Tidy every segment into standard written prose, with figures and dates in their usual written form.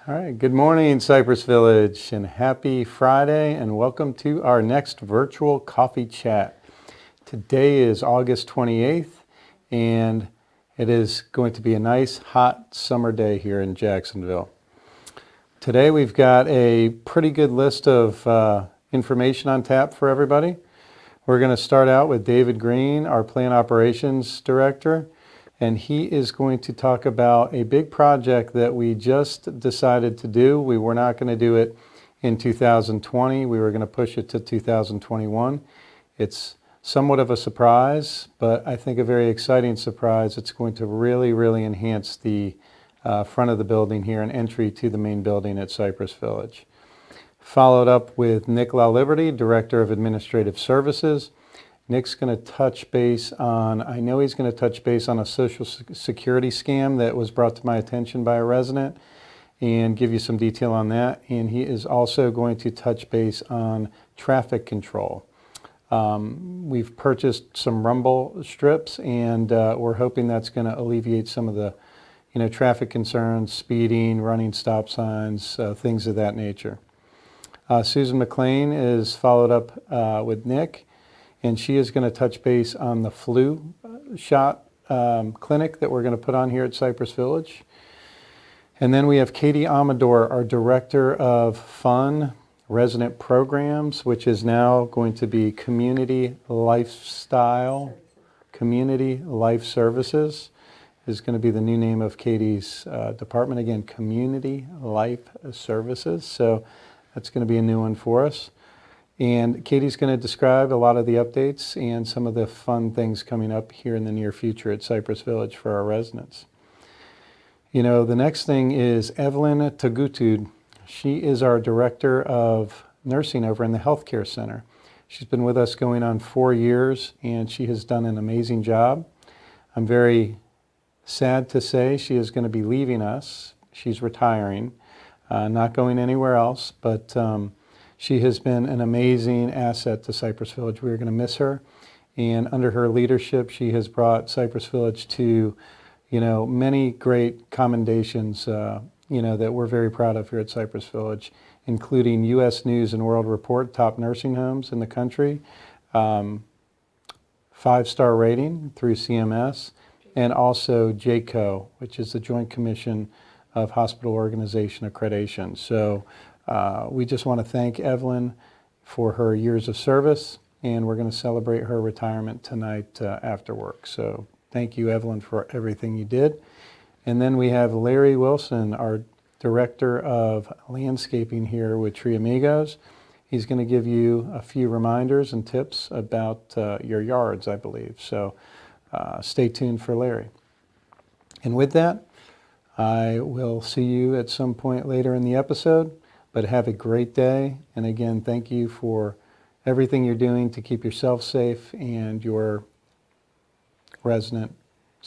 All right, good morning, Cypress Village, and happy Friday, and welcome to our next virtual coffee chat. Today is August 28th, and it is going to be a nice, hot summer day here in Jacksonville. Today we've got a pretty good list of information on tap for everybody. We're going to start out with David Green, our Plant Operations Director, and he is going to talk about a big project that we just decided to do. We were not going to do it in 2020. We were going to push it to 2021. It's somewhat of a surprise, but I think a very exciting surprise. It's going to really enhance the front of the building here and entry to the main building at Cypress Village. Followed up with Nick LaLiberty, Director of Administrative Services. Nick's going to touch base on, I know he's going to touch base on a Social Security scam that was brought to my attention by a resident and give you some detail on that. And he is also going to touch base on traffic control. We've purchased some rumble strips, and we're hoping that's going to alleviate some of the traffic concerns, speeding, running stop signs, things of that nature. Susan McLean is followed up with Nick, and she is going to touch base on the flu shot clinic that we're going to put on here at Cypress Village. And then we have Katie Amador, our Director of Fun Resident Programs, which is now going to be Community Life Services is going to be the new name of Katie's department. Again, Community Life Services. So that's going to be a new one for us. And Katie's going to describe a lot of the updates and some of the fun things coming up here in the near future at Cypress Village for our residents. The next thing is Evelyn Tagutud. She is our Director of Nursing over in the Healthcare Center. She's been with us going on 4 years, and she has done an amazing job. I'm very sad to say she is going to be leaving us. She's retiring, not going anywhere else, but she has been an amazing asset to Cypress Village. We are going to miss her, and under her leadership, she has brought Cypress Village to, many great commendations, that we're very proud of here at Cypress Village, including U.S. News and World Report, top nursing homes in the country, 5-star rating through CMS, and also JCO, which is the Joint Commission of Hospital Organization Accreditation. So we just want to thank Evelyn for her years of service, and we're going to celebrate her retirement tonight after work. So thank you, Evelyn, for everything you did. And then we have Larry Wilson, our Director of Landscaping here with Tree Amigos. He's going to give you a few reminders and tips about your yards, I believe. So stay tuned for Larry. And with that, I will see you at some point later in the episode. But have a great day, and again, thank you for everything you're doing to keep yourself safe and your residents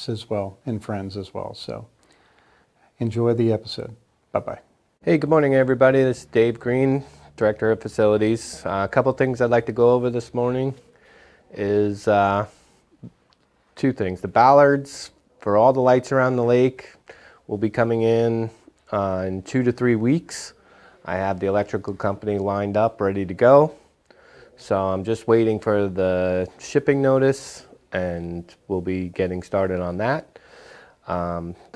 as well, and friends as well. So enjoy the episode. Bye-bye. Hey, good morning, everybody. This is Dave Green, Director of Facilities. A couple things I'd like to go over this morning is two things. The ballards for all the lights around the lake will be coming in 2 to 3 weeks. I have the electrical company lined up, ready to go. So I'm just waiting for the shipping notice, and we'll be getting started on that.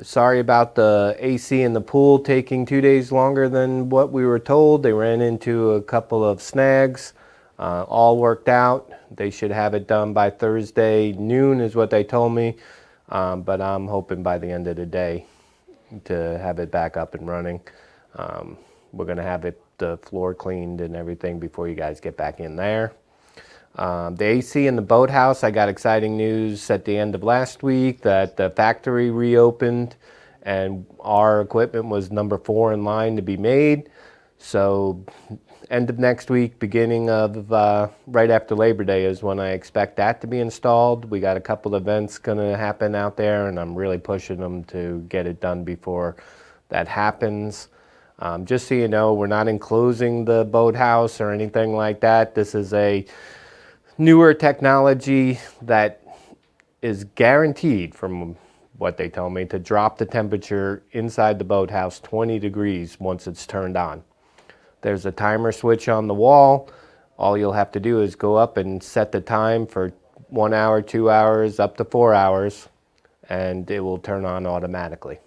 Sorry about the AC in the pool taking 2 days longer than what we were told. They ran into a couple of snags. All worked out. They should have it done by Thursday noon is what they told me. But I'm hoping by the end of the day to have it back up and running. We're going to have the floor cleaned and everything before you guys get back in there. The AC in the boathouse, I got exciting news at the end of last week that the factory reopened and our equipment was number 4 in line to be made. So end of next week, beginning of right after Labor Day is when I expect that to be installed. We got a couple events going to happen out there, and I'm really pushing them to get it done before that happens. Just so you know, we're not enclosing the boathouse or anything like that. This is a newer technology that is guaranteed from what they tell me, to drop the temperature inside the boathouse 20 degrees once it's turned on. There's a timer switch on the wall. All you'll have to do is go up and set the time for 1 hour, 2 hours, up to 4 hours, and it will turn on automatically.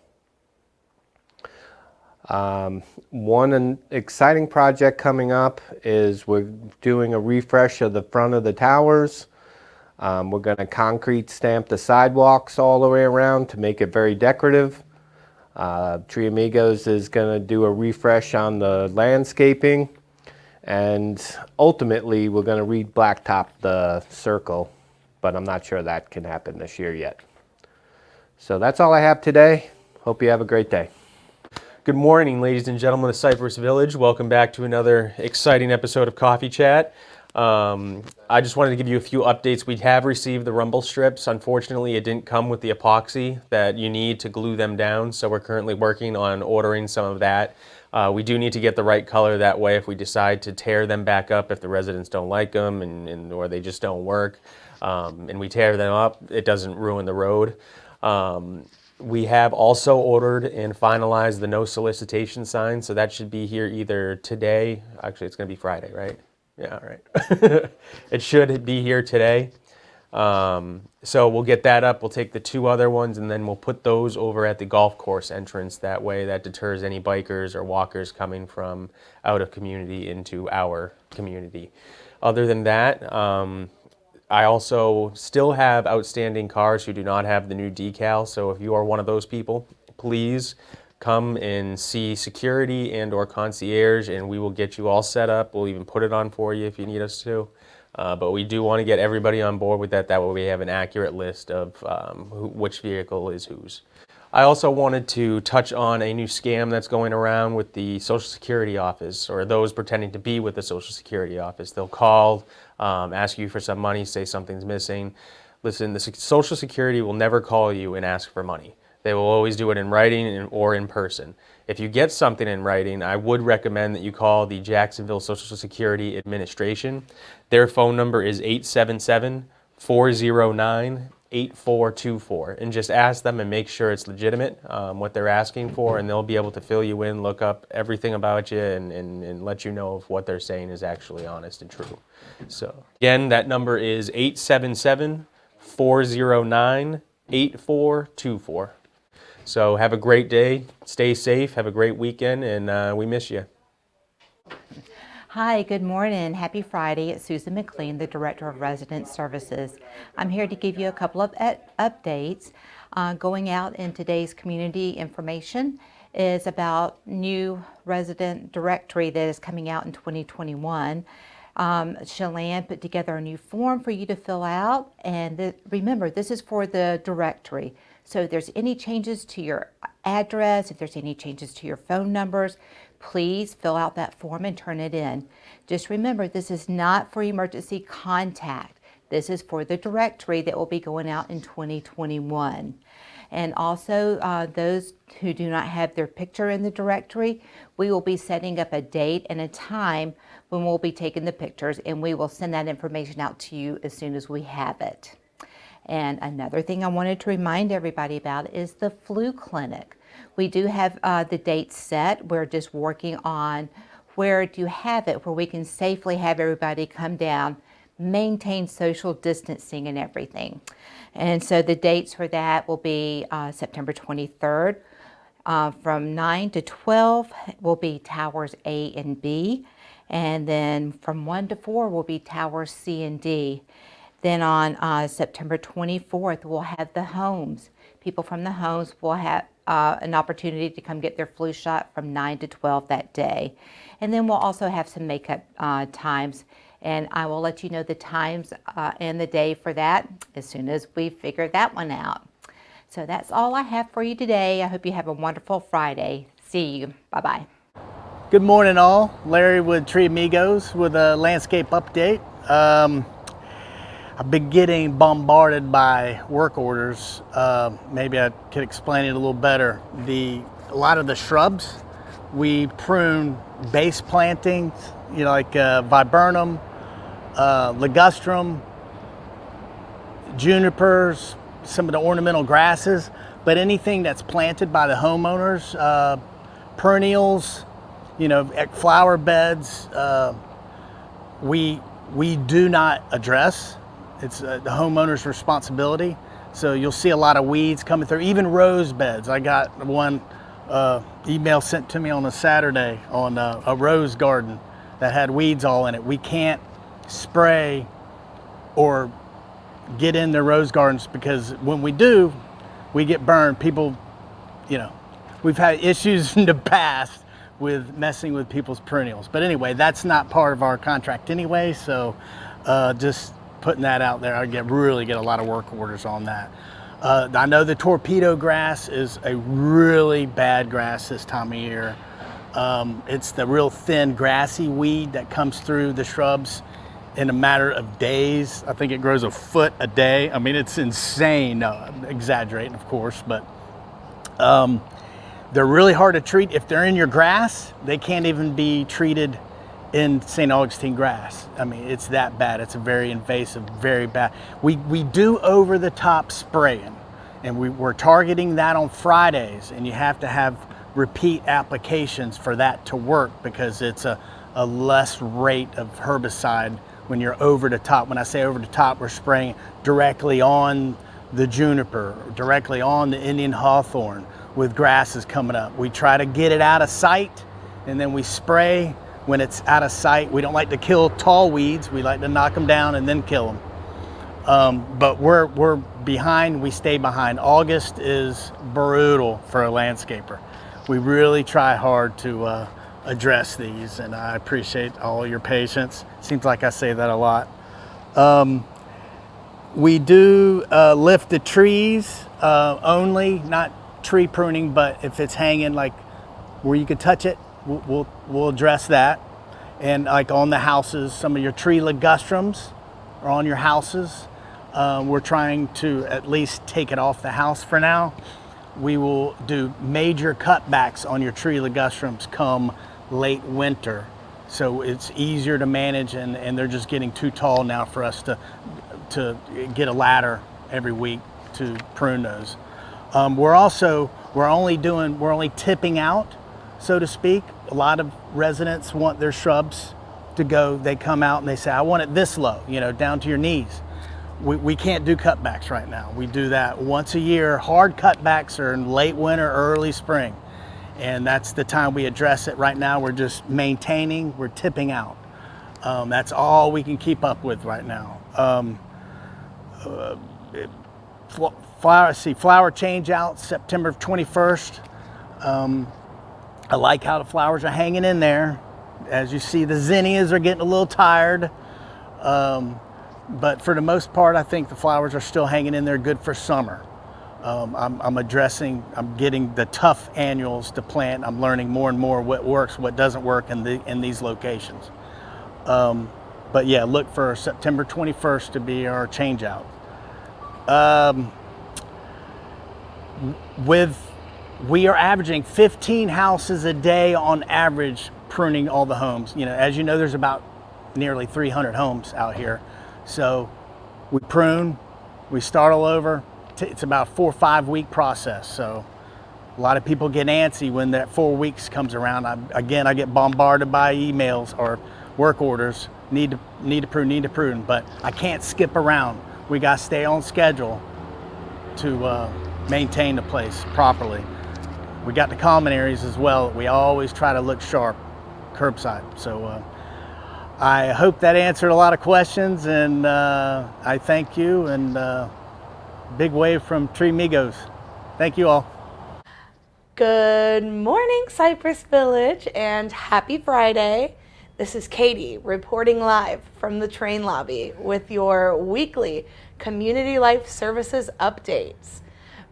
One exciting project coming up is we're doing a refresh of the front of the towers. We're going to concrete stamp the sidewalks all the way around to make it very decorative. Tree Amigos is going to do a refresh on the landscaping, and ultimately we're going to re-blacktop the circle, but I'm not sure that can happen this year yet. So that's all I have today. Hope you have a great day. Good morning, ladies and gentlemen of Cypress Village. Welcome back to another exciting episode of Coffee Chat. I just wanted to give you a few updates. We have received the rumble strips. Unfortunately, it didn't come with the epoxy that you need to glue them down, so we're currently working on ordering some of that. We do need to get the right color, that way if we decide to tear them back up, if the residents don't like them or they just don't work, and we tear them up, it doesn't ruin the road. We have also ordered and finalized the no solicitation sign, so that should be here either today. Actually, it's going to be Friday, right? Yeah, right. It should be here today. So we'll get that up. We'll take the two other ones and then we'll put those over at the golf course entrance. That way that deters any bikers or walkers coming from out of community into our community. Other than that, I also still have outstanding cars who do not have the new decal, so if you are one of those people, please come and see security and or concierge, and we will get you all set up. We'll even put it on for you if you need us to. But we do want to get everybody on board with that. That way we have an accurate list of which vehicle is whose. I also wanted to touch on a new scam that's going around with the Social Security office, or those pretending to be with the Social Security office. They'll call, ask you for some money, say something's missing. Listen, the Social Security will never call you and ask for money. They will always do it in writing or in person. If you get something in writing, I would recommend that you call the Jacksonville Social Security Administration. Their phone number is 877-409-8424, and just ask them and make sure it's legitimate, what they're asking for, and they'll be able to fill you in, look up everything about you, and let you know if what they're saying is actually honest and true. So again, that number is 877-409-8424. So have a great day, stay safe, have a great weekend, and we miss you. Hi, good morning. Happy Friday. It's Susan McLean, the Director of Resident Services. I'm here to give you a couple of updates. Going out in today's community information is about new resident directory that is coming out in 2021. Chelan put together a new form for you to fill out, and remember, this is for the directory. So if there's any changes to your address, if there's any changes to your phone numbers, please fill out that form and turn it in. Just remember, this is not for emergency contact. This is for the directory that will be going out in 2021. And also, those who do not have their picture in the directory, we will be setting up a date and a time when we'll be taking the pictures, and we will send that information out to you as soon as we have it. And another thing I wanted to remind everybody about is the flu clinic. We do have the date set. We're just working on where do you have it, where we can safely have everybody come down, maintain social distancing and everything. And so the dates for that will be September 23rd. From 9 to 12 will be Towers A and B. And then from 1 to 4 will be Towers C and D. Then on September 24th, we'll have the homes. People from the homes will have an opportunity to come get their flu shot from 9 to 12 that day. And then we'll also have some makeup times, and I will let you know the times and the day for that as soon as we figure that one out. So that's all I have for you today. I hope you have a wonderful Friday. See you. Bye-bye. Good morning all. Larry with Tree Amigos with a landscape update. I've been getting bombarded by work orders. Maybe I could explain it a little better. A lot of the shrubs, we prune base plantings, like viburnum, ligustrum, junipers, some of the ornamental grasses. but anything that's planted by the homeowners, perennials, flower beds, we do not address. It's the homeowner's responsibility. So you'll see a lot of weeds coming through, even rose beds. I got one email sent to me on a Saturday on a rose garden that had weeds all in it. We can't spray or get in the rose gardens because when we do, we get burned. People, we've had issues in the past with messing with people's perennials. But anyway, that's not part of our contract anyway, so just putting that out there. I really get a lot of work orders on that. I know the torpedo grass is a really bad grass this time of year. It's the real thin grassy weed that comes through the shrubs in a matter of days. I think it grows a foot a day. I mean, it's insane. No, I'm exaggerating, of course, but they're really hard to treat. If they're in your grass, they can't even be treated in St. Augustine grass. I mean, it's that bad. It's a very invasive, very bad. We do over-the-top spraying, and we're targeting that on Fridays, and you have to have repeat applications for that to work because it's a less rate of herbicide when you're over the top. When I say over the top, we're spraying directly on the juniper, directly on the Indian hawthorn with grasses coming up. We try to get it out of sight, and then we spray when it's out of sight. We don't like to kill tall weeds. We like to knock them down and then kill them. But we're behind. We stay behind. August is brutal for a landscaper. We really try hard to address these, and I appreciate all your patience. Seems like I say that a lot. We do lift the trees only, not tree pruning, but if it's hanging like where you could touch it, we'll address that. And like on the houses, some of your tree ligustrums are on your houses. We're trying to at least take it off the house for now. We will do major cutbacks on your tree ligustrums come late winter. So it's easier to manage, and they're just getting too tall now for us to get a ladder every week to prune those. We're only tipping out, so to speak. A lot of residents want their shrubs to go. They come out and they say, I want it this low, down to your knees. We can't do cutbacks right now. We do that once a year. Hard cutbacks are in late winter, early spring. And that's the time we address it. Right now, we're just maintaining, we're tipping out. That's all we can keep up with right now. Flower change out September 21st. I like how the flowers are hanging in there. As you see, the zinnias are getting a little tired. But for the most part, I think the flowers are still hanging in there good for summer. I'm getting the tough annuals to plant. I'm learning more and more what works, what doesn't work in these locations. But yeah, look for September 21st to be our change out. We are averaging 15 houses a day on average pruning all the homes. As you know, there's about nearly 300 homes out here. So we prune, we start all over. It's about a 4 or 5 week process. So a lot of people get antsy when that 4 weeks comes around. I get bombarded by emails or work orders. Need to prune, but I can't skip around. We got to stay on schedule to maintain the place properly. We got the common areas as well. We always try to look sharp curbside. So I hope that answered a lot of questions, and I thank you, and big wave from Tree Migos. Thank you all. Good morning, Cypress Village, and happy Friday. This is Katie reporting live from the train lobby with your weekly Community Life Services updates.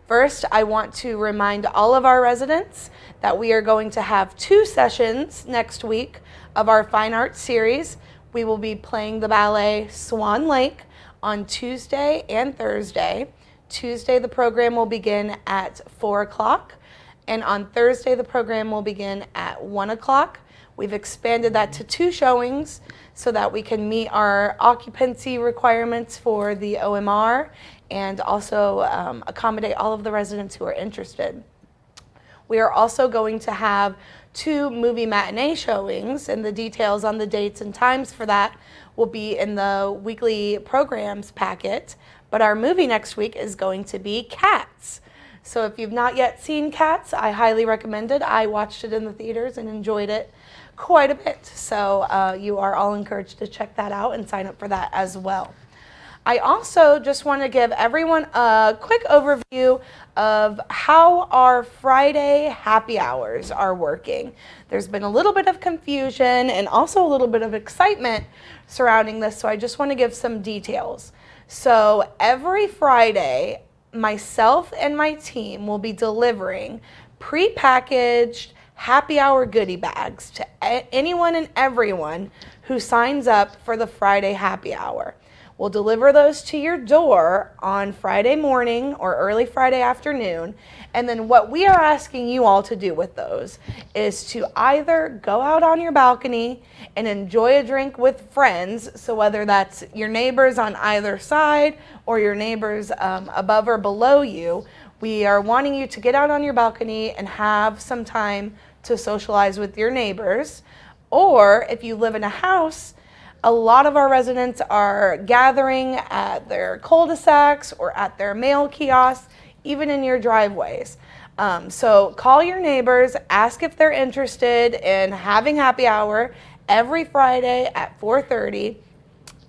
First, I want to remind all of our residents that we are going to have 2 sessions next week of our Fine Arts series. We will be playing the ballet Swan Lake on Tuesday and Thursday. Tuesday, the program will begin at 4 o'clock, and on Thursday, the program will begin at 1 o'clock. We've expanded that to 2 showings so that we can meet our occupancy requirements for the OMR and also accommodate all of the residents who are interested. We are also going to have 2 movie matinee showings, and the details on the dates and times for that will be in the weekly programs packet. But our movie next week is going to be Cats. So if you've not yet seen Cats, I highly recommend it. I watched it in the theaters and enjoyed it quite a bit. So you are all encouraged to check that out and sign up for that as well. I also just want to give everyone a quick overview of how our Friday happy hours are working. There's been a little bit of confusion and also a little bit of excitement surrounding this, so I just want to give some details. So every Friday, myself and my team will be delivering prepackaged happy hour goodie bags to anyone and everyone who signs up for the Friday happy hour. We'll deliver those to your door on Friday morning or early Friday afternoon. And then what we are asking you all to do with those is to either go out on your balcony and enjoy a drink with friends. So whether that's your neighbors on either side or your neighbors above or below you, we are wanting you to get out on your balcony and have some time to socialize with your neighbors. Or if you live in a house, a lot of our residents are gathering at their cul-de-sacs or at their mail kiosks, even in your driveways. So call your neighbors, ask if they're interested in having happy hour every Friday at 4:30.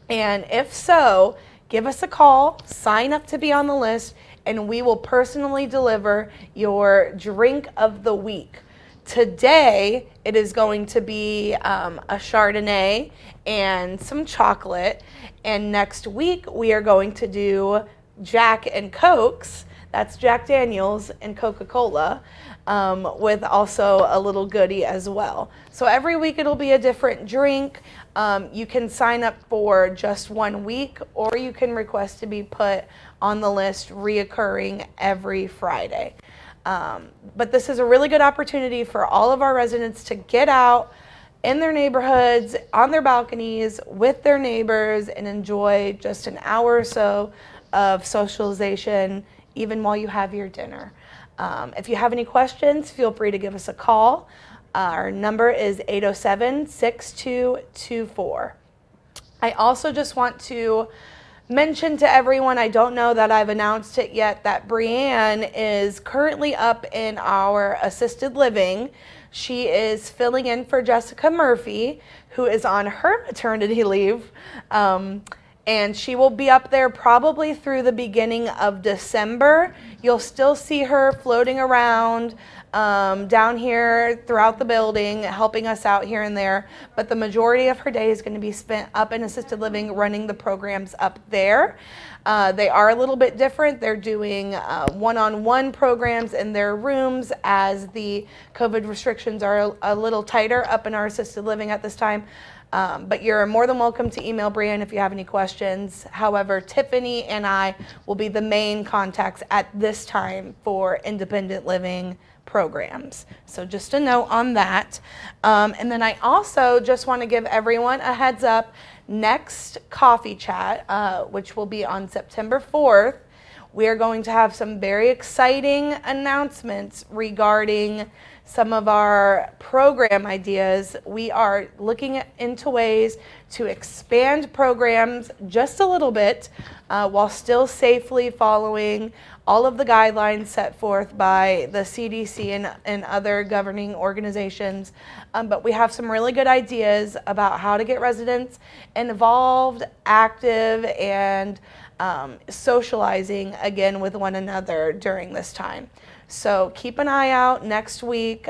And if so, give us a call, sign up to be on the list, and we will personally deliver your drink of the week. Today, it is going to be a Chardonnay and some chocolate. And next week, we are going to do Jack and Cokes. That's Jack Daniels and Coca-Cola, with also a little goodie as well. So every week, it'll be a different drink. You can sign up for just 1 week, or you can request to be put on the list reoccurring every Friday. But this is a really good opportunity for all of our residents to get out in their neighborhoods, on their balconies, with their neighbors, and enjoy just an hour or so of socialization, even while you have your dinner. If you have any questions, feel free to give us a call. Our number is 807-6224. I also just want to mention to everyone, I don't know that I've announced it yet, that Brianne is currently up in our assisted living. She is filling in for Jessica Murphy, who is on her maternity leave. And she will be up there probably through the beginning of December. You'll still see her floating around down here throughout the building, helping us out here and there. But the majority of her day is going to be spent up in assisted living, running the programs up there. They are a little bit different. They're doing one-on-one programs in their rooms as the COVID restrictions are a little tighter up in our assisted living at this time. But you're more than welcome to email Brianne if you have any questions. However, Tiffany and I will be the main contacts at this time for independent living programs. So just a note on that. And then I also just want to give everyone a heads up. Next coffee chat, which will be on September 4th, we are going to have some very exciting announcements regarding some of our program ideas. We are looking into ways to expand programs just a little bit while still safely following all of the guidelines set forth by the CDC and other governing organizations. But we have some really good ideas about how to get residents involved, active, and socializing again with one another during this time. So keep an eye out next week.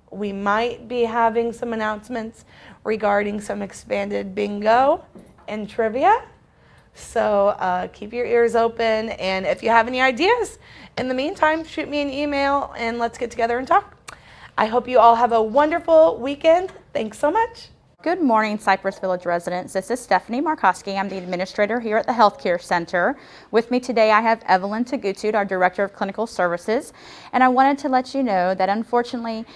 We might be having some announcements regarding some expanded bingo and trivia. So keep your ears open. And if you have any ideas, in the meantime, shoot me an email and let's get together and talk. I hope you all have a wonderful weekend. Thanks so much. Good morning, Cypress Village residents. This is Stephanie Markowski. I'm the administrator here at the Healthcare Center. With me today, I have Evelyn Tagutud, our Director of Clinical Services. And I wanted to let you know that unfortunately,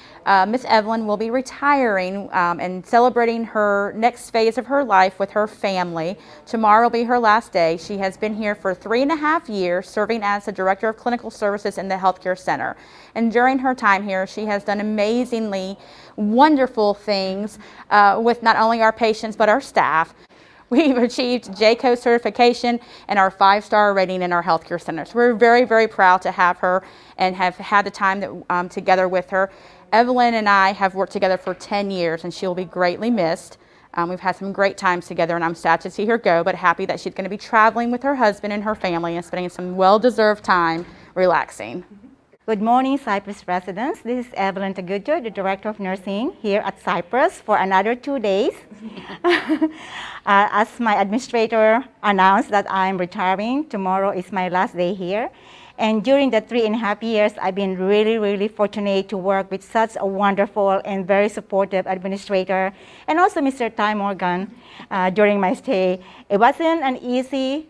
Miss Evelyn will be retiring and celebrating her next phase of her life with her family. Tomorrow will be her last day. She has been here for 3.5 years, serving as the Director of Clinical Services in the Healthcare Center. And during her time here, she has done amazingly wonderful things with not only our patients but our staff. We've achieved JCO certification and our 5-star rating in our healthcare centers. We're very, very proud to have her and have had the time that, together with her. Evelyn and I have worked together for 10 years and she will be greatly missed. We've had some great times together and I'm sad to see her go, but happy that she's going to be traveling with her husband and her family and spending some well-deserved time relaxing. Good morning, Cypress residents. This is Evelyn Tagutud, the Director of Nursing here at Cypress for another 2 days. As my administrator announced that I'm retiring, tomorrow is my last day here. And during the 3.5 years, I've been really, really fortunate to work with such a wonderful and very supportive administrator, and also Mr. Ty Morgan during my stay. It wasn't an easy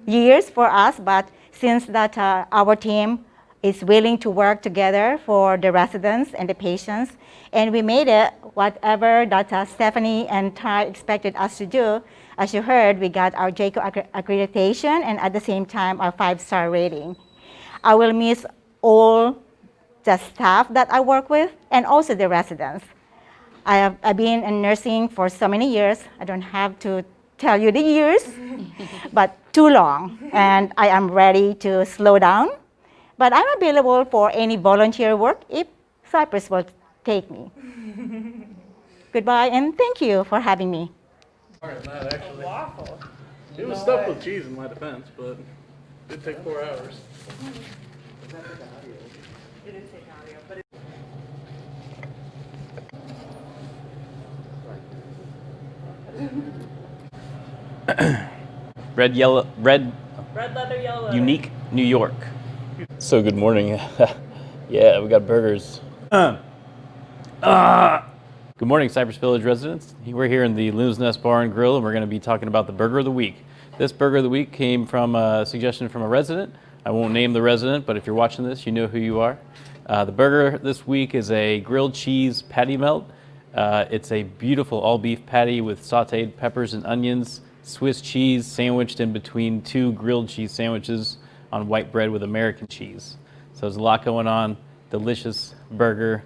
years for us, but since that our team is willing to work together for the residents and the patients. And we made it whatever that Stephanie and Ty expected us to do. As you heard, we got our JCO accreditation and at the same time our 5-star rating. I will miss all the staff that I work with and also the residents. I've been in nursing for so many years. I don't have to tell you the years, but too long. And I am ready to slow down. But I'm available for any volunteer work if Cypress will take me. Goodbye, and thank you for having me. That actually. Waffle. It was stuffed with cheese in my defense, but it did take 4 hours. It did take audio, but Red leather, yellow leather. Unique New York. So good morning. Yeah, we got burgers. Good morning, Cypress Village residents. We're here in the Loon's Nest Bar and Grill, and we're going to be talking about the Burger of the Week. This Burger of the Week came from a suggestion from a resident. I won't name the resident, but if you're watching this, you know who you are. The burger this week is a grilled cheese patty melt. It's a beautiful all-beef patty with sautéed peppers and onions, Swiss cheese sandwiched in between 2 grilled cheese sandwiches on white bread with American cheese. So there's a lot going on. Delicious burger.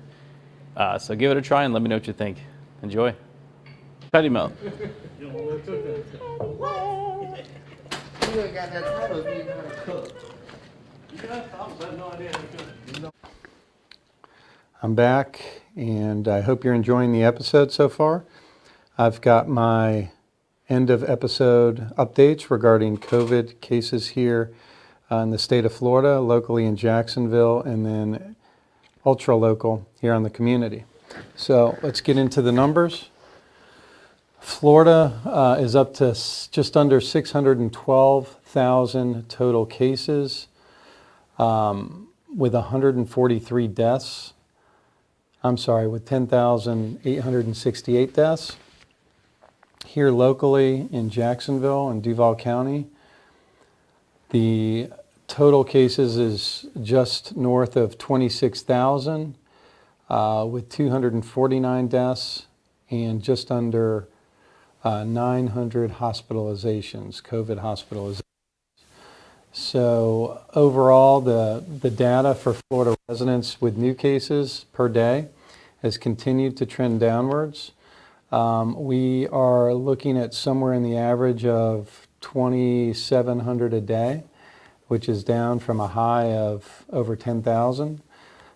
So give it a try and let me know what you think. Enjoy. Patty melt. I'm back, and I hope you're enjoying the episode so far. I've got my end of episode updates regarding COVID cases here in the state of Florida, locally in Jacksonville, and then ultra local here on the community. So let's get into the numbers. Florida is up to just under 612,000 total cases with 143 deaths. With 10,868 deaths. Here locally in Jacksonville and Duval County, the total cases is just north of 26,000 with 249 deaths and just under 900 hospitalizations, COVID hospitalizations. So overall, the data for Florida residents with new cases per day has continued to trend downwards. We are looking at somewhere in the average of 2,700 a day, which is down from a high of over 10,000.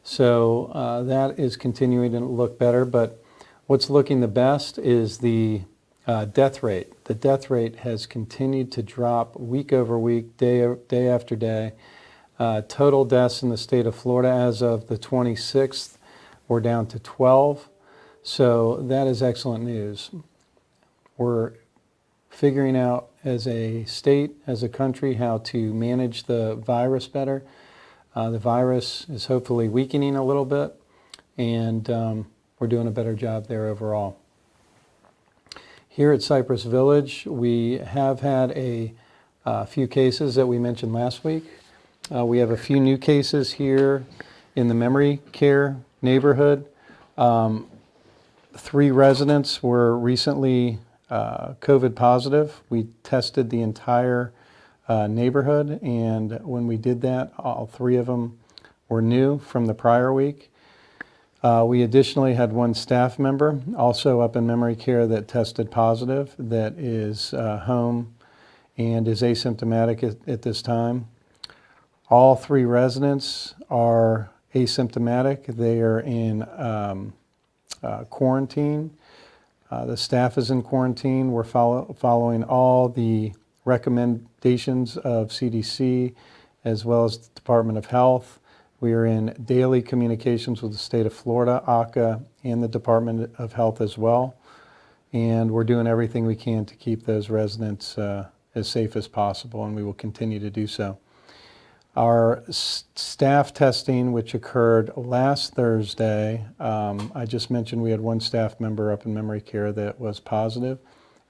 So that is continuing to look better, but what's looking the best is the death rate. The death rate has continued to drop week over week, day after day. Total deaths in the state of Florida as of the 26th were down to 12. So that is excellent news. We're figuring out as a state, as a country, how to manage the virus better. The virus is hopefully weakening a little bit, and we're doing a better job there overall. Here at Cypress Village, we have had a few cases that we mentioned last week. We have a few new cases here in the memory care neighborhood. 3 residents were recently COVID positive. We tested the entire neighborhood, and when we did that, all 3 of them were new from the prior week. We additionally had 1 staff member, also up in memory care, that tested positive, that is home and is asymptomatic at this time. All 3 residents are asymptomatic. They are in quarantine. The staff is in quarantine. We're following all the recommendations of CDC as well as the Department of Health. We are in daily communications with the state of Florida, ACA, and the Department of Health as well. And we're doing everything we can to keep those residents as safe as possible, and we will continue to do so. Our staff testing, which occurred last Thursday, I just mentioned we had 1 staff member up in memory care that was positive.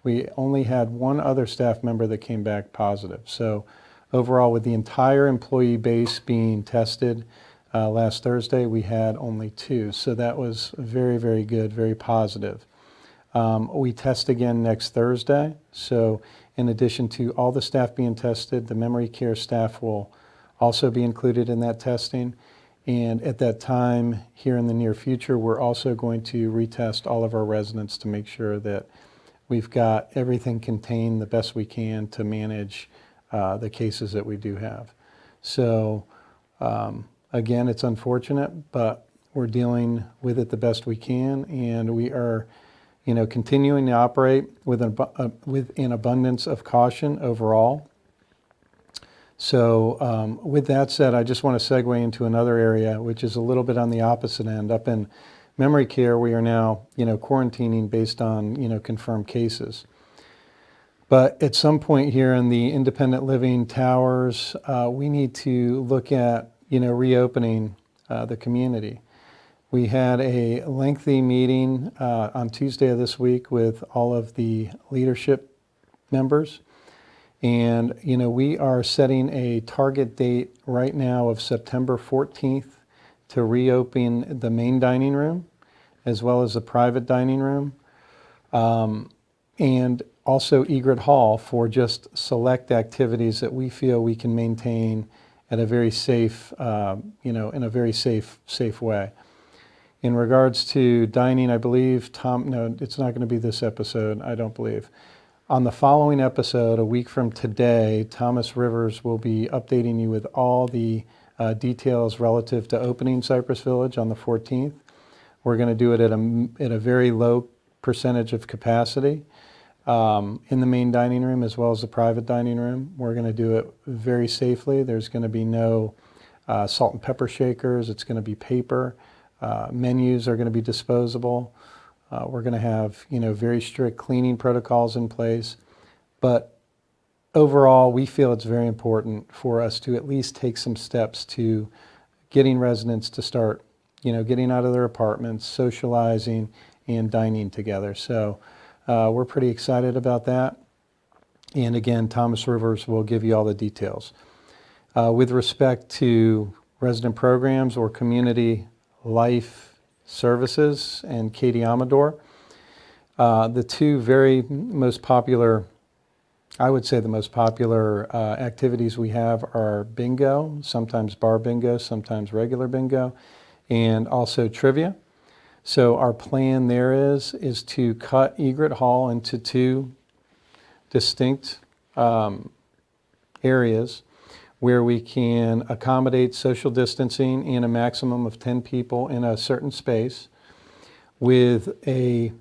We only had 1 other staff member that came back positive. So overall, with the entire employee base being tested last Thursday, we had only 2. So that was very, very good, very positive. We test again next Thursday. So in addition to all the staff being tested, the memory care staff will also be included in that testing. And at that time, here in the near future, we're also going to retest all of our residents to make sure that we've got everything contained the best we can to manage the cases that we do have. So again, it's unfortunate, but we're dealing with it the best we can, and we are, continuing to operate with an abundance of caution overall. So with that said, I just want to segue into another area, which is a little bit on the opposite end. Up in memory care, we are now, quarantining based on, confirmed cases. But at some point here in the independent living towers, we need to look at, reopening the community. We had a lengthy meeting on Tuesday of this week with all of the leadership members. And, we are setting a target date right now of September 14th to reopen the main dining room as well as the private dining room. And also Egret Hall for just select activities that we feel we can maintain at a very safe, in a very safe way. In regards to dining, I believe no, it's not going to be this episode, I don't believe. On the following episode, a week from today, Thomas Rivers will be updating you with all the details relative to opening Cypress Village on the 14th. We're going to do it at a very low percentage of capacity in the main dining room as well as the private dining room. We're going to do it very safely. There's going to be no salt and pepper shakers. It's going to be paper. Menus are going to be disposable. We're going to have, very strict cleaning protocols in place. But overall, we feel it's very important for us to at least take some steps to getting residents to start, getting out of their apartments, socializing, and dining together. So we're pretty excited about that. And again, Thomas Rivers will give you all the details. With respect to resident programs or community life services and Katie Amador, the 2 very most popular, I would say the most popular activities we have are bingo, sometimes bar bingo, sometimes regular bingo, and also trivia. So our plan there is to cut Egret Hall into 2 distinct areas where we can accommodate social distancing in a maximum of 10 people in a certain space with a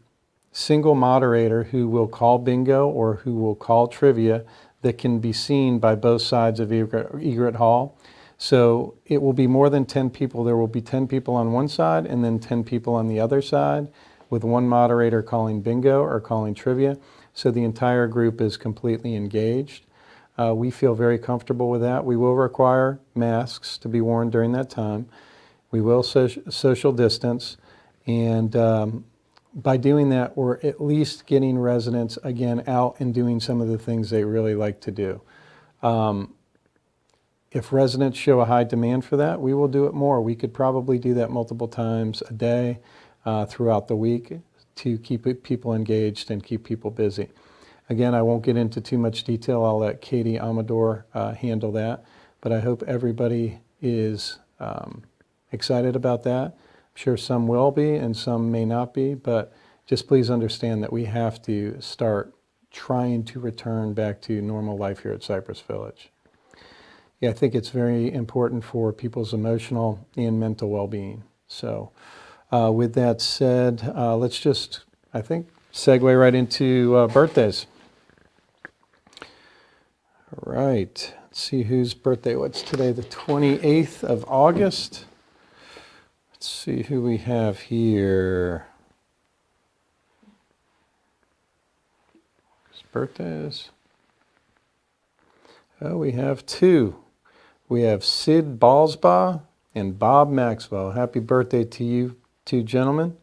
single moderator who will call bingo or who will call trivia that can be seen by both sides of Egret Hall. So it will be more than 10 people. There will be 10 people on one side and then 10 people on the other side with one moderator calling bingo or calling trivia. So the entire group is completely engaged. We feel very comfortable with that. We will require masks to be worn during that time. We will social distance, and by doing that, we're at least getting residents, again, out and doing some of the things they really like to do. If residents show a high demand for that, we will do it more. We could probably do that multiple times a day throughout the week to keep people engaged and keep people busy. Again, I won't get into too much detail. I'll let Katie Amador handle that. But I hope everybody is excited about that. I'm sure some will be and some may not be, but just please understand that we have to start trying to return back to normal life here at Cypress Village. Yeah, I think it's very important for people's emotional and mental well-being. So with that said, let's just, I think, segue right into birthdays. All right, let's see whose birthday. What's today, the 28th of August? Let's see who we have here. Birthdays. Oh, we have two. We have Sid Ballsbaugh and Bob Maxwell. Happy birthday to you two gentlemen.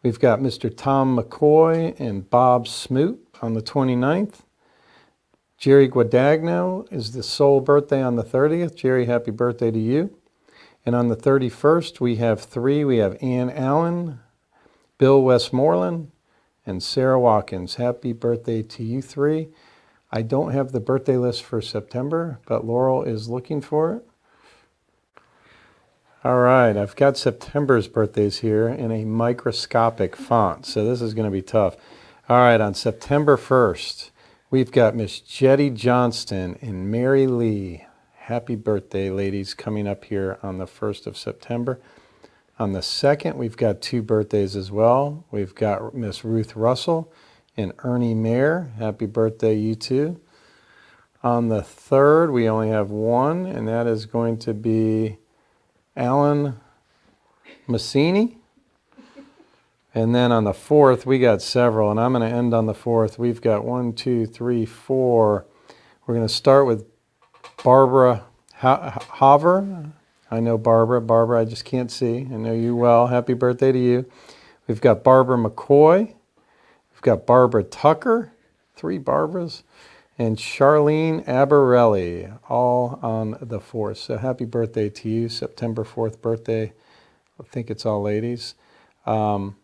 We've got Mr. Tom McCoy and Bob Smoot on the 29th. Jerry Guadagno is the sole birthday on the 30th. Jerry, happy birthday to you. And on the 31st, we have three. We have Ann Allen, Bill Westmoreland, and Sarah Watkins. Happy birthday to you three. I don't have the birthday list for September, but Laurel is looking for it. All right, I've got September's birthdays here in a microscopic font, so this is going to be tough. All right, on September 1st, we've got Miss Jetty Johnston and Mary Lee. Happy birthday, ladies, coming up here on the 1st of September. On the 2nd, we've got two birthdays as well. We've got Miss Ruth Russell and Ernie Mayer. Happy birthday, you two. On the 3rd, we only have one, and that is going to be Alan Massini. And then on the 4th, we got several, and I'm going to end on the 4th. We've got 1, 2, 3, 4. We're going to start with Barbara Hover. I know Barbara. Barbara, I just can't see. I know you well. Happy birthday to you. We've got Barbara McCoy. We've got Barbara Tucker, 3 Barbaras, and Charlene Aberelli, all on the 4th. So happy birthday to you, September 4th birthday. I think it's all ladies. And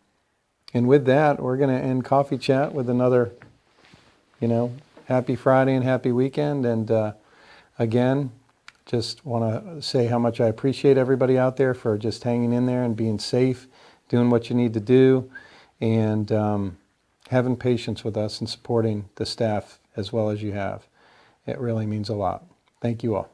with that, we're going to end Coffee Chat with another, happy Friday and happy weekend. And again, just want to say how much I appreciate everybody out there for just hanging in there and being safe, doing what you need to do, and having patience with us and supporting the staff as well as you have. It really means a lot. Thank you all.